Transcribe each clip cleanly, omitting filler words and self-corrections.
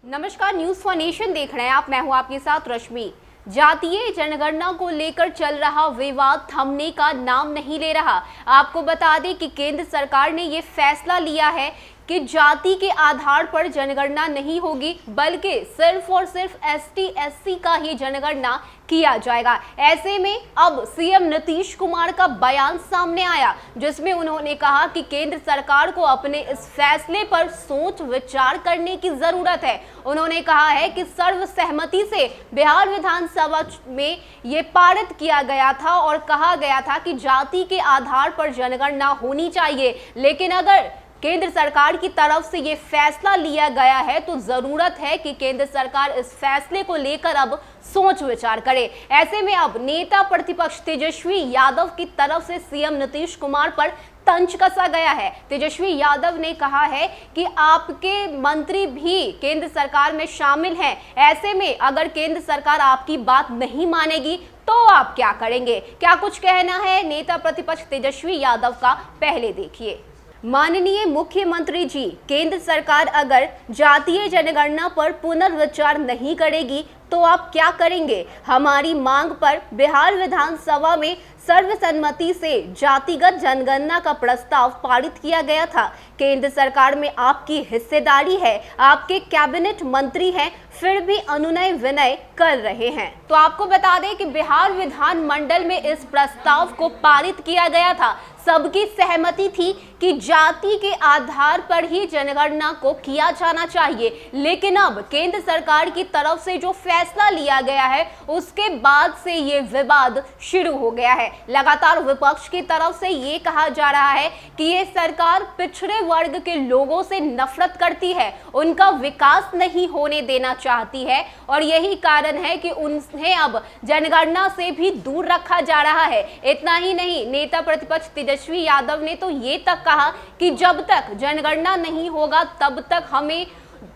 नमस्कार, news for nation देख रहे हैं आप। मैं हूं आपके साथ रश्मि। जातीय जनगणना को लेकर चल रहा विवाद थमने का नाम नहीं ले रहा। आपको बता दें कि केंद्र सरकार ने ये फैसला लिया है कि जाति के आधार पर जनगणना नहीं होगी, बल्कि सिर्फ और सिर्फ ST/SC का ही जनगणना किया जाएगा। ऐसे में अब सीएम नीतीश कुमार का बयान सामने आया, जिसमें उन्होंने कहा कि केंद्र सरकार को अपने इस फैसले पर सोच विचार करने की जरूरत है। उन्होंने कहा है कि सर्वसहमति से बिहार विधानसभा में ये पारित किया गया था और कहा गया था कि जाति के आधार पर जनगणना होनी चाहिए, लेकिन अगर केंद्र सरकार की तरफ से ये फैसला लिया गया है तो जरूरत है कि केंद्र सरकार इस फैसले को लेकर अब सोच विचार करे। ऐसे में अब नेता प्रतिपक्ष तेजस्वी यादव की तरफ से सीएम नीतीश कुमार पर तंज कसा गया है। तेजस्वी यादव ने कहा है कि आपके मंत्री भी केंद्र सरकार में शामिल हैं। ऐसे में अगर केंद्र सरकार आपकी बात नहीं मानेगी तो आप क्या करेंगे? क्या कुछ कहना है नेता प्रतिपक्ष तेजस्वी यादव का, पहले देखिए। माननीय मुख्यमंत्री जी, केंद्र सरकार अगर जातीय जनगणना पर पुनर्विचार नहीं करेगी तो आप क्या करेंगे? हमारी मांग पर बिहार विधानसभा में सर्वसम्मति से जातिगत जनगणना का प्रस्ताव पारित किया गया था। केंद्र सरकार में आपकी हिस्सेदारी है, आपके कैबिनेट मंत्री हैं, फिर भी अनुनय विनय कर रहे हैं। तो आपको बता दें कि बिहार विधानमंडल में इस प्रस्ताव को पारित किया गया था। सबकी सहमति थी कि जाति के आधार पर ही जनगणना को किया जाना चाहिए, लेकिन अब केंद्र सरकार की तरफ से जो फैसला लिया गया है उसके बाद से ये विवाद शुरू हो गया है। लगातार विपक्ष की तरफ से ये कहा जा रहा है कि ये सरकार पिछड़े वर्ग के लोगों से नफरत करती है, उनका विकास नहीं होने देना चाहती है और यही कारण है कि उन्हें अब जनगणना से भी दूर रखा जा रहा है। इतना ही नहीं, नेता प्रतिपक्ष तेजस्वी यादव ने तो ये तक कहा कि जब तक जनगणना नहीं होगा तब तक हमें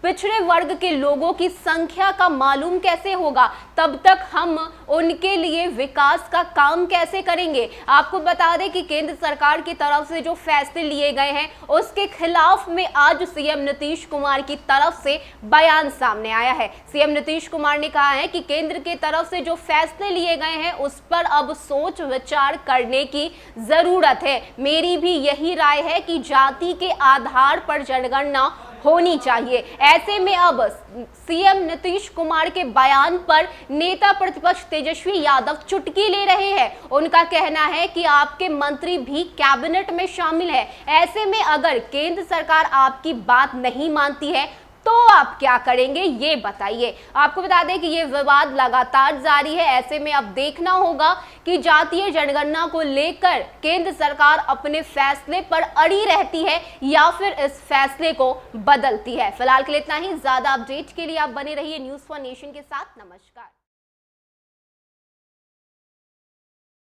पिछड़े वर्ग के लोगों की संख्या का मालूम कैसे होगा, तब तक हम उनके लिए विकास का काम कैसे करेंगे। आपको बता दें कि केंद्र सरकार की तरफ से जो फैसले लिए गए हैं उसके खिलाफ में आज सीएम नीतीश कुमार की तरफ से बयान सामने आया है। सीएम नीतीश कुमार ने कहा है कि केंद्र की तरफ से जो फैसले लिए गए हैं उस पर अब सोच विचार करने की जरूरत है। मेरी भी यही राय है कि जाति के आधार पर जनगणना होनी चाहिए। ऐसे में अब सीएम नीतीश कुमार के बयान पर नेता प्रतिपक्ष तेजस्वी यादव चुटकी ले रहे हैं। उनका कहना है कि आपके मंत्री भी कैबिनेट में शामिल है। ऐसे में अगर केंद्र सरकार आपकी बात नहीं मानती है तो आप क्या करेंगे, ये बताइए। आपको बता दें कि ये विवाद लगातार जारी है। ऐसे में अब देखना होगा कि जातीय जनगणना को लेकर केंद्र सरकार अपने फैसले पर अड़ी रहती है या फिर इस फैसले को बदलती है। फिलहाल के लिए इतना ही। ज्यादा अपडेट के लिए आप बने रहिए न्यूज फॉर नेशन के साथ। नमस्कार।